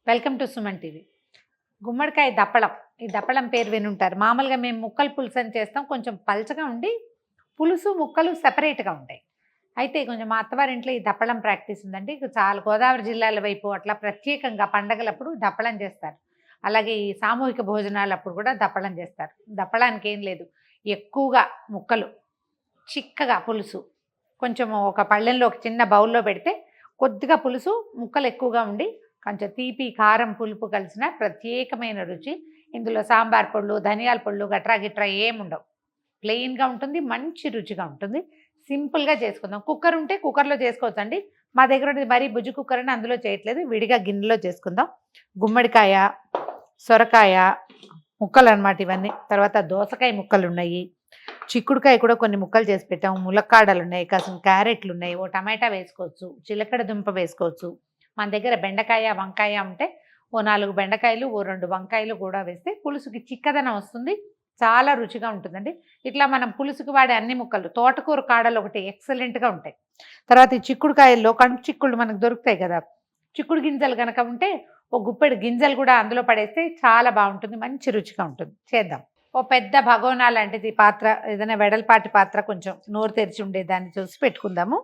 Welcome to Suman TV. గుమ్మడికాయ దప్పలం. ఈ దప్పలం పేరు వినుంటారు. మామూలుగా మేము ముక్కలు పులుసు అని చేస్తాం. కొంచెం పలచగా ఉండి పులుసు ముక్కలు సెపరేట్గా ఉంటాయి. అయితే కొంచెం మా అత్తవారింట్లో ఈ దప్పలం ప్రాక్టీస్ ఉందండి. ఇక చాలా గోదావరి జిల్లాల వైపు అట్లా ప్రత్యేకంగా పండగలప్పుడు దప్పలం చేస్తారు. అలాగే ఈ సామూహిక భోజనాలప్పుడు కూడా దప్పలం చేస్తారు. దప్పలానికి ఏం లేదు, ఎక్కువగా ముక్కలు, చిక్కగా పులుసు, కొంచెం ఒక పళ్ళెంలో ఒక చిన్న బౌల్లో పెడితే కొద్దిగా పులుసు ముక్కలు ఎక్కువగా ఉండి కొంచెం తీపి కారం పులుపు కలిసిన ప్రత్యేకమైన రుచి. ఇందులో సాంబార్ పొళ్ళు, ధనియాల పొళ్ళు గట్రా గిట్రా ఏముండవు. ప్లెయిన్గా ఉంటుంది, మంచి రుచిగా ఉంటుంది. సింపుల్గా చేసుకుందాం. కుక్కర్ ఉంటే కుక్కర్లో చేసుకోవచ్చండి. మా దగ్గర ఉన్నది మరీ బుజ్జి కుక్కర్ అని అందులో చేయట్లేదు, విడిగా గిన్నెలో చేసుకుందాం. గుమ్మడికాయ, సొరకాయ ముక్కలు అన్నమాట ఇవన్నీ. తర్వాత దోసకాయ ముక్కలు ఉన్నాయి, చిక్కుడుకాయ కూడా కొన్ని ముక్కలు చేసి పెట్టాము, ములక్కాడలు ఉన్నాయి, కాసిన క్యారెట్లు ఉన్నాయి, ఓ టమాటా వేసుకోవచ్చు, చిలకడ దుంప వేసుకోవచ్చు. మన దగ్గర బెండకాయ వంకాయ ఉంటే ఓ 4 బెండకాయలు ఓ 2 వంకాయలు కూడా వేస్తే పులుసుకి చిక్కదనం వస్తుంది, చాలా రుచిగా ఉంటుందండి. ఇట్లా మనం పులుసుకి వాడే అన్ని ముక్కలు, తోటకూర కాడలు ఒకటి ఎక్సలెంట్గా ఉంటాయి. తర్వాత ఈ చిక్కుడుకాయల్లో కంపు చిక్కుళ్ళు మనకు దొరుకుతాయి కదా, చిక్కుడు గింజలు కనుక ఉంటే ఓ గుప్పెడు గింజలు కూడా అందులో పడేస్తే చాలా బాగుంటుంది, మంచి రుచిగా ఉంటుంది. చేద్దాం. ఓ పెద్ద భగోనా లాంటిది పాత్ర, ఏదైనా వెడల్పాటి పాత్ర, కొంచెం నోరు తెరిచి ఉండేదాన్ని చూసి పెట్టుకుందాము.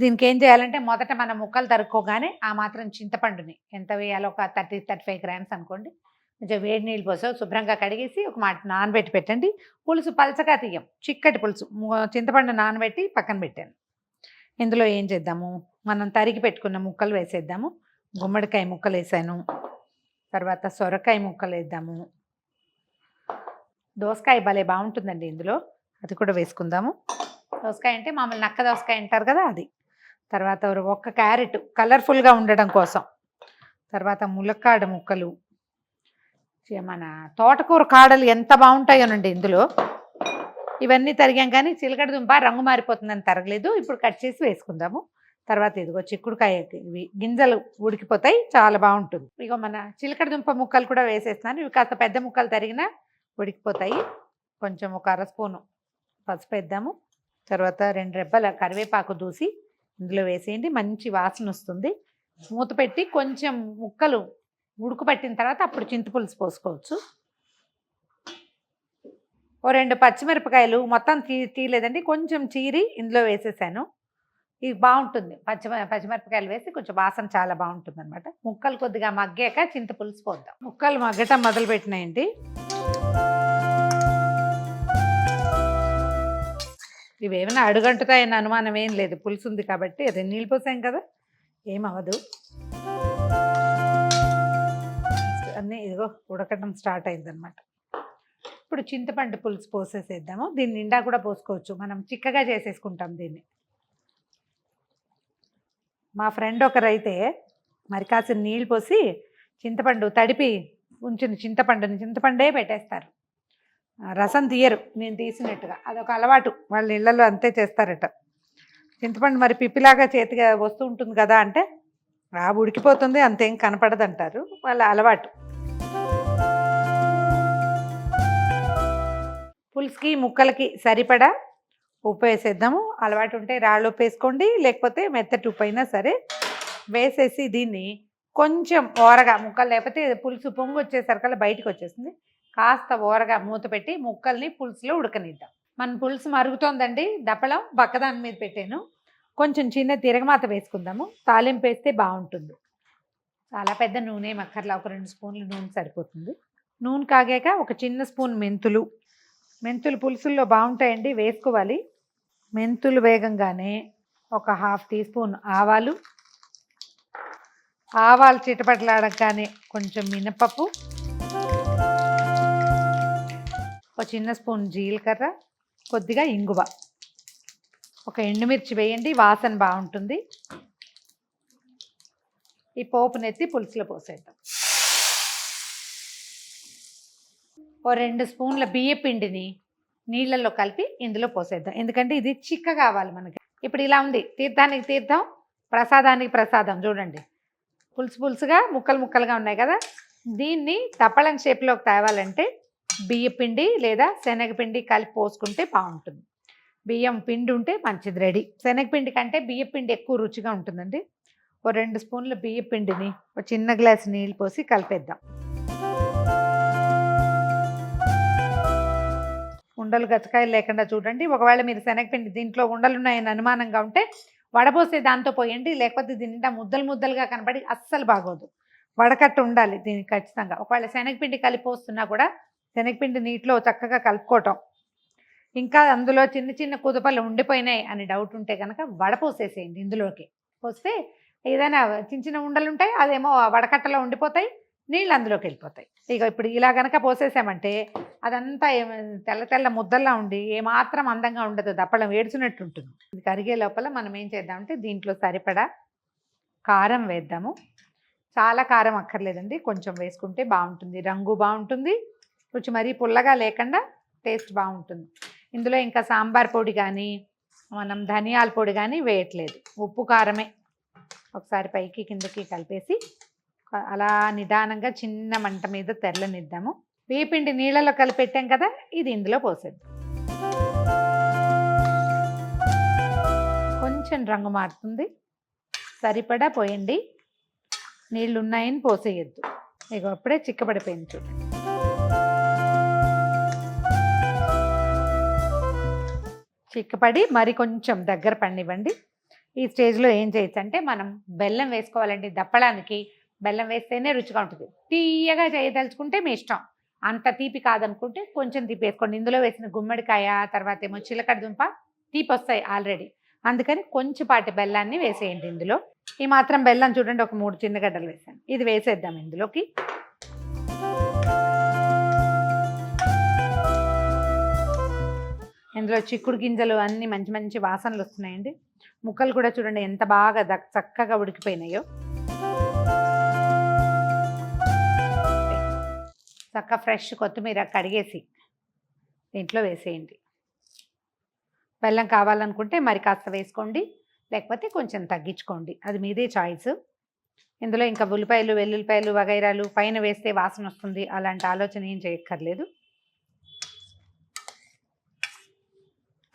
దీనికి ఏం చేయాలంటే మొదట మనం ముక్కలు తరుక్కోగానే ఆ మాత్రం చింతపండుని ఎంత వేయాలో ఒక 30-35 గ్రామ్స్ అనుకోండి. కొంచెం వేడి నీళ్ళు పోసో శుభ్రంగా కడిగేసి ఒక మాట నానబెట్టి పెట్టండి. పులుసు పలచగా తీయం, చిక్కటి పులుసు. చింతపండు నానబెట్టి పక్కన పెట్టాను. ఇందులో ఏం చేద్దాము, మనం తరిగి పెట్టుకున్న ముక్కలు వేసేద్దాము. గుమ్మడికాయ ముక్కలు వేసాను, తర్వాత సొరకాయ ముక్కలు వేద్దాము. దోసకాయ భలే బాగుంటుందండి ఇందులో, అది కూడా వేసుకుందాము. దోసకాయ అంటే మామూలు నక్క దోసకాయ అంటారు కదా, అది. తర్వాత ఒక్క క్యారెట్ కలర్ఫుల్గా ఉండడం కోసం. తర్వాత ములక్కాడ ముక్కలు, మన తోటకూర కాడలు ఎంత బాగుంటాయోనండి ఇందులో. ఇవన్నీ తరిగాం, కానీ చిలకడ దుంప రంగు మారిపోతుందని తరగలేదు, ఇప్పుడు కట్ చేసి వేసుకుందాము. తర్వాత ఇదిగో చిక్కుడుకాయ, ఇవి గింజలు ఉడికిపోతాయి, చాలా బాగుంటుంది. ఇగో మన చిలకడ దుంప ముక్కలు కూడా వేసేస్తున్నాను. ఇవి కాస్త పెద్ద ముక్కలు తరిగినా ఉడికిపోతాయి. కొంచెం ఒక 1/2 స్పూను పసుపు వేద్దాము. తర్వాత 2 రెబ్బల కరివేపాకు దూసి ఇందులో వేసేయండి, మంచి వాసన వస్తుంది. మూత పెట్టి కొంచెం ముక్కలు ఉడుకుపట్టిన తర్వాత అప్పుడు చింతపులుసు పోసుకోవచ్చు. ఓ 2 పచ్చిమిరపకాయలు మొత్తం తీయలేదండి, కొంచెం చీరి ఇందులో వేసేసాను. ఇది బాగుంటుంది, పచ్చిమిరపకాయలు వేసి కొంచెం వాసన చాలా బాగుంటుంది అనమాట. ముక్కలు కొద్దిగా మగ్గాక చింతపులుసు పోద్దాం. ముక్కలు మగ్గటం మొదలు పెట్టినాయండి. ఇవేమైనా అడుగంటుతాయని అనుమానం ఏం లేదు, పులుసు ఉంది కాబట్టి. అదే నీళ్ళు పోసాం కదా, ఏమవ్వదు. అన్నీ ఇదిగో ఉడకటం స్టార్ట్ అయిందనమాట. ఇప్పుడు చింతపండు పులుసు పోసేసేద్దాము. దీన్ని నిండా కూడా పోసుకోవచ్చు, మనం చిక్కగా చేసేసుకుంటాం దీన్ని. మా ఫ్రెండ్ ఒకరైతే మరి కాసిన నీళ్ళు పోసి చింతపండు తడిపి ఉంచిన చింతపండే పెట్టేస్తారు, రసం తీయరు నేను తీసినట్టుగా. అదొక అలవాటు, వాళ్ళ ఇళ్లలో అంతే చేస్తారట. చింతపండు మరి పిప్పిలాగా చేతిగా వస్తూ ఉంటుంది కదా అంటే ఉడికిపోతుంది, అంతేం కనపడదు అంటారు, వాళ్ళ అలవాటు. పులుసుకి ముక్కలకి సరిపడా ఉప్పు వేసేద్దాము. అలవాటు ఉంటే రాళ్ళు ఉప్పు వేసుకోండి, లేకపోతే మెత్తటి ఉప్పు అయినా సరే వేసేసి దీన్ని కొంచెం ఓరగా, ముక్కలు లేకపోతే పులుసు పొంగు వచ్చేసరికల్లా బయటకు వచ్చేస్తుంది, కాస్త ఓరగా మూత పెట్టి ముక్కల్ని పులుసులో ఉడకనిద్దాం. మన పులుసు మరుగుతోందండి. దప్పలం పక్కదాని మీద పెట్టాను. కొంచెం చిన్న తిరగమాత వేసుకుందాము, తాలింపు వేస్తే బాగుంటుంది. చాలా పెద్ద నూనె మక్కర్లా, ఒక 2 స్పూన్లు నూనె సరిపోతుంది. నూనె కాగాక ఒక చిన్న స్పూన్ మెంతులు పులుసుల్లో బాగుంటాయండి, వేసుకోవాలి. మెంతులు వేగంగానే ఒక 1/2 టీ స్పూన్ ఆవాలు చిటపటలాడగానే కొంచెం మినపప్పు, ఒక చిన్న స్పూన్ జీలకర్ర, కొద్దిగా ఇంగువ, ఒక ఎండుమిర్చి వేయండి, వాసన బాగుంటుంది. ఈ పోపునెత్తి పులుసులో పోసేద్దాం. ఓ 2 స్పూన్ల బియ్య పిండిని నీళ్ళల్లో కలిపి ఇందులో పోసేద్దాం, ఎందుకంటే ఇది చిక్క కావాలి మనకి. ఇప్పుడు ఇలా ఉంది, తీర్థానికి తీర్థం, ప్రసాదానికి ప్రసాదం. చూడండి, పులుసుగా ముక్కలుగా ఉన్నాయి కదా. దీన్ని దప్పలం షేప్లోకి తేవాలంటే బియ్య పిండి లేదా శనగపిండి కలిపి పోసుకుంటే బాగుంటుంది. బియ్యం పిండి ఉంటే మంచిది రెడీ. శనగపిండి కంటే బియ్య పిండి ఎక్కువ రుచిగా ఉంటుందండి. ఓ 2 స్పూన్ల బియ్య పిండిని ఒక చిన్న గ్లాస్ నీళ్ళు పోసి కలిపేద్దాం. ఉండలు గచ్చకాయలు లేకుండా చూడండి. ఒకవేళ మీరు శనగపిండి దీంట్లో ఉండలు ఉన్నాయని అనుమానంగా ఉంటే వడపోసే దాంతో పోయండి. లేకపోతే దీనిండా ముద్దలు ముద్దలుగా కనబడి అస్సలు బాగోదు. వడకట్టు ఉండాలి దీనికి ఖచ్చితంగా. ఒకవేళ శనగపిండి కలిపి పోస్తున్నా కూడా శనగపిండి నీటిలో చక్కగా కలుపుకోవటం. ఇంకా అందులో చిన్న చిన్న కుదుపలు ఉండిపోయినాయి అని డౌట్ ఉంటే కనుక వడపోసేసేయండి ఇందులోకి. పోస్తే ఏదైనా చిన్న చిన్న ఉండలు ఉంటాయి, అదేమో వడకట్టలో ఉండిపోతాయి, నీళ్ళు అందులోకి వెళ్ళిపోతాయి. ఇక ఇప్పుడు ఇలా కనుక పోసేసామంటే అదంతా తెల్ల తెల్ల ముద్దల్లా ఉండి ఏమాత్రం అందంగా ఉండదు, దప్పడం ఏడ్చినట్టు ఉంటుంది. ఇది కరిగే లోపల మనం ఏం చేద్దామంటే దీంట్లో సరిపడా కారం వేద్దాము. చాలా కారం అక్కర్లేదండి, కొంచెం వేసుకుంటే బాగుంటుంది. రంగు బాగుంటుంది, రుచి మరీ పుల్లగా లేకుండా టేస్ట్ బాగుంటుంది. ఇందులో ఇంకా సాంబార్ పొడి కానీ మనం ధనియాల పొడి కానీ వేయట్లేదు, ఉప్పు కారమే. ఒకసారి పైకి కిందకి కలిపేసి అలా నిదానంగా చిన్న మంట మీద తెరలనిద్దాము. వేపిండి నీళ్ళలో కలిపెట్టాం కదా, ఇది ఇందులో పోసేద్దాం. కొంచెం రంగు మారుతుంది, సరిపడా పోయండి. నీళ్ళు ఉన్నాయని పోసేయద్దు. ఇక అప్పుడే చిక్కబడిపోయింది చూడండి. చిక్కపడి మరి కొంచెం దగ్గర పడినివ్వండి. ఈ స్టేజ్లో ఏం చేయొచ్చు అంటే మనం బెల్లం వేసుకోవాలండి. దప్పడానికి బెల్లం వేస్తేనే రుచిగా ఉంటుంది. తీయగా చేయదలుచుకుంటే మీ ఇష్టం, అంత తీపి కాదనుకుంటే కొంచెం తీపి వేసుకోండి. ఇందులో వేసిన గుమ్మడికాయ తర్వాత ఏమో చిలకడ దుంప తీపి వస్తాయి ఆల్రెడీ, అందుకని కొంచెంపాటి బెల్లాన్ని వేసేయండి ఇందులో. ఈ మాత్రం బెల్లం చూడండి, ఒక 3 చిన్న గడ్డలు వేసాను. ఇది వేసేద్దాం ఇందులోకి. ఇందులో చిక్కుడు గింజలు అన్నీ మంచి మంచి వాసనలు వస్తున్నాయండి. ముక్కలు కూడా చూడండి ఎంత బాగా చక్కగా ఉడికిపోయినాయో. చక్క ఫ్రెష్ కొత్తిమీర కడిగేసి దీంట్లో వేసేయండి. బెల్లం కావాలనుకుంటే మరి కాస్త వేసుకోండి, లేకపోతే కొంచెం తగ్గించుకోండి, అది మీదే చాయిస్. ఇందులో ఇంకా ఉల్లిపాయలు వెల్లుల్లిపాయలు వగైరాలు పైన వేస్తే వాసన వస్తుంది, అలాంటి ఆలోచన ఏం చేయక్కర్లేదు.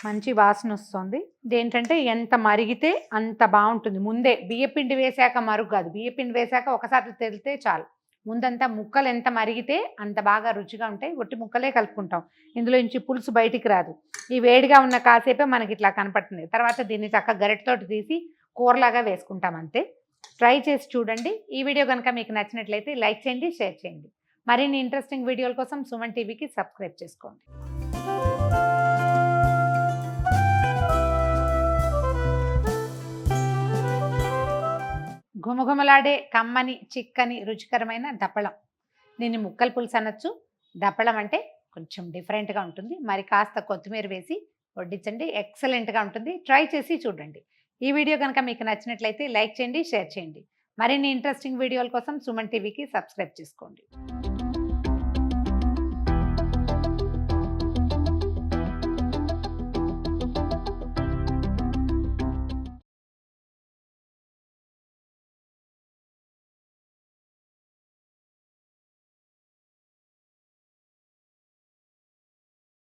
మంచి వాసన వస్తుంది. ఇదేంటంటే ఎంత మరిగితే అంత బాగుంటుంది. ముందే బియ్యపిండి వేసాక మరుగు కాదు, బియ్యపిండి వేసాక ఒకసారి తెలితే చాలు. ముందంతా ముక్కలు ఎంత మరిగితే అంత బాగా రుచిగా ఉంటాయి. ఒట్టి ముక్కలే కలుపుకుంటాం, ఇందులో నుంచి పులుసు బయటికి రాదు. ఈ వేడిగా ఉన్న కాసేపే మనకి ఇట్లా కనపడుతుంది. తర్వాత దీన్ని చక్కగా గరిటెతోటి తీసి కూరలాగా వేసుకుంటాం అంతే. ట్రై చేసి చూడండి. ఈ వీడియో కనుక మీకు నచ్చినట్లయితే లైక్ చేయండి, షేర్ చేయండి. మరిన్ని ఇంట్రెస్టింగ్ వీడియోల కోసం సుమన్ టీవీకి సబ్స్క్రైబ్ చేసుకోండి. ఘుమఘుమలాడే కమ్మని చిక్కని రుచికరమైన దప్పలం. దీన్ని ముక్కల పులుసు అనొచ్చు. దప్పలం అంటే కొంచెం డిఫరెంట్గా ఉంటుంది. మరి కాస్త కొత్తిమీర వేసి వడ్డించండి, ఎక్సలెంట్గా ఉంటుంది. ట్రై చేసి చూడండి. ఈ వీడియో కనుక మీకు నచ్చినట్లయితే లైక్ చేయండి, షేర్ చేయండి. మరిన్ని ఇంట్రెస్టింగ్ వీడియోల కోసం సుమన్ టీవీకి సబ్స్క్రైబ్ చేసుకోండి.